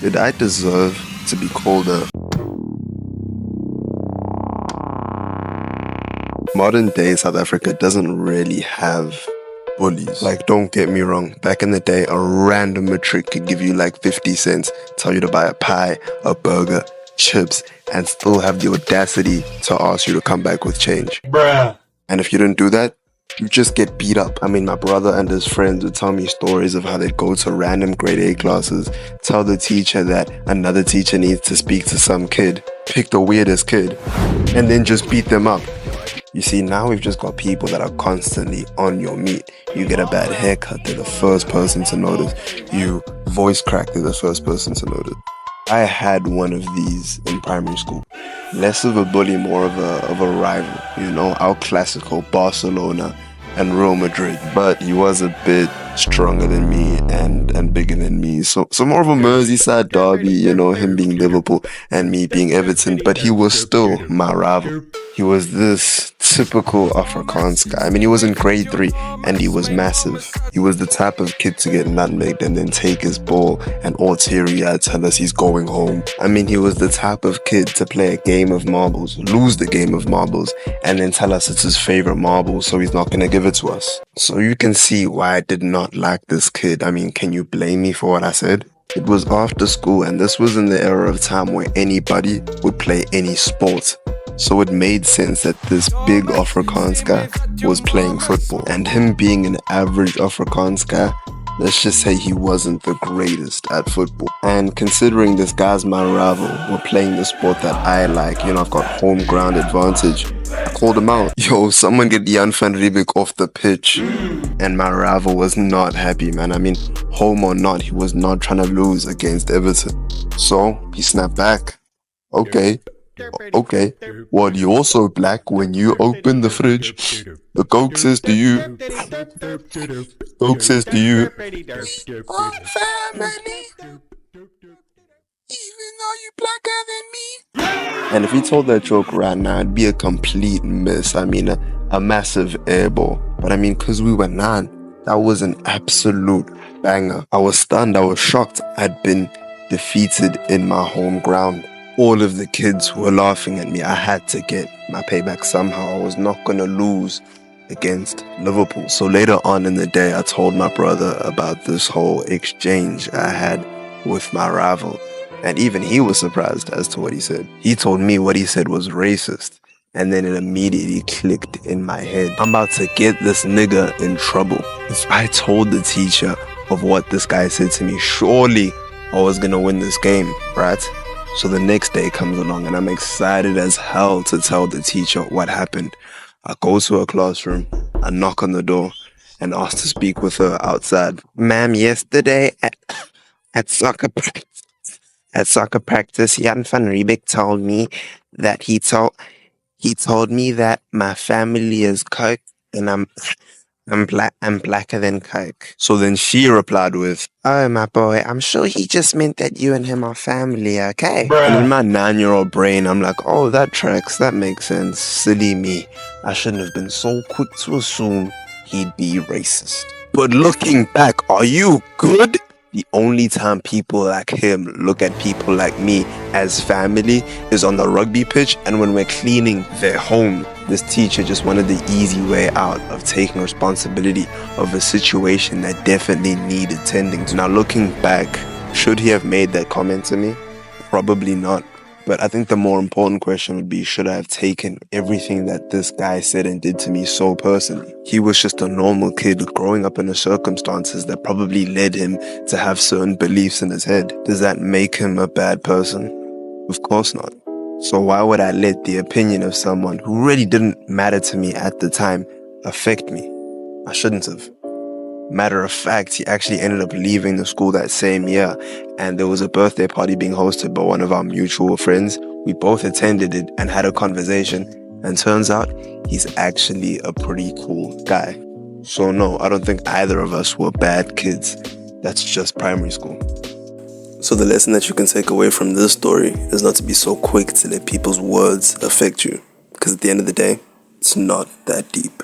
Did I deserve to be called a modern day South Africa doesn't really have bullies. Like, don't get me wrong, back in the day, a random matric could give you like 50 cents, tell you to buy a pie, a burger, chips, and still have the audacity to ask you to come back with change. Bruh. And if you didn't do that, you just get beat up. I mean, my brother and his friends would tell me stories of how they'd go to random grade A classes, tell the teacher that another teacher needs to speak to some kid, pick the weirdest kid, and then just beat them up. You see, now we've just got people that are constantly on your meat. You get a bad haircut, they're the first person to notice. You voice crack, they're the first person to notice. I had one of these in primary school. Less of a bully, more of a rival. You know, our classical Barcelona and Real Madrid. But he was a bit stronger than me and bigger than me. So more of a Merseyside derby, you know, him being Liverpool and me being Everton. But he was still my rival. He was this typical Afrikaans guy. I mean, he was in grade 3 and he was massive. He was the type of kid to get nutmegged and then take his ball and all teary-eyed tell us he's going home. I mean, he was the type of kid to play a game of marbles, lose the game of marbles, and then tell us it's his favorite marble, so he's not going to give it to us. So you can see why I did not like this kid. I mean, can you blame me for what I said? It was after school, and this was in the era of time where anybody would play any sport. So it made sense that this big Afrikaans guy was playing football. And him being an average Afrikaans guy, let's just say he wasn't the greatest at football. And considering this guy's my rival, we're playing the sport that I like, you know, I've got home ground advantage. I called him out. Yo, someone get Jan van Riebeeck off the pitch. And my rival was not happy, man. I mean, home or not, he was not trying to lose against Everton. So he snapped back. Okay, well, you're also black when you open the fridge. The Coke says to you, "One family, even though you blacker than me." And if he told that joke right now, it'd be a complete miss. I mean, a massive airball. But I mean, because we were 9, that was an absolute banger. I was stunned, I was shocked. I'd been defeated in my home ground. All of the kids were laughing at me. I had to get my payback somehow. I was not going to lose against Liverpool. So later on in the day, I told my brother about this whole exchange I had with my rival. And even he was surprised as to what he said. He told me what he said was racist. And then it immediately clicked in my head. I'm about to get this nigga in trouble. If I told the teacher of what this guy said to me, surely I was going to win this game, right? So the next day comes along and I'm excited as hell to tell the teacher what happened. I go to her classroom, I knock on the door and ask to speak with her outside. Ma'am, yesterday at soccer practice, Jan van Riebeeck told me that he told me that my family is Coke and I'm blacker than Coke. So then she replied with, "Oh, my boy, I'm sure he just meant that you and him are family, okay?" Bruh. And in my 9-year-old brain, I'm like, oh, that tracks, that makes sense. Silly me. I shouldn't have been so quick to assume he'd be racist. But looking back, are you good? The only time people like him look at people like me as family is on the rugby pitch and when we're cleaning their home. This teacher just wanted the easy way out of taking responsibility of a situation that definitely needed tending to. Now looking back, should he have made that comment to me? Probably not. But I think the more important question would be, should I have taken everything that this guy said and did to me so personally? He was just a normal kid growing up in the circumstances that probably led him to have certain beliefs in his head. Does that make him a bad person? Of course not. So why would I let the opinion of someone who really didn't matter to me at the time affect me? I shouldn't have. Matter of fact, he actually ended up leaving the school that same year, and there was a birthday party being hosted by one of our mutual friends. We both attended it and had a conversation, and turns out he's actually a pretty cool guy. So no, I don't think either of us were bad kids. That's just primary school. So the lesson that you can take away from this story is not to be so quick to let people's words affect you, because at the end of the day, it's not that deep.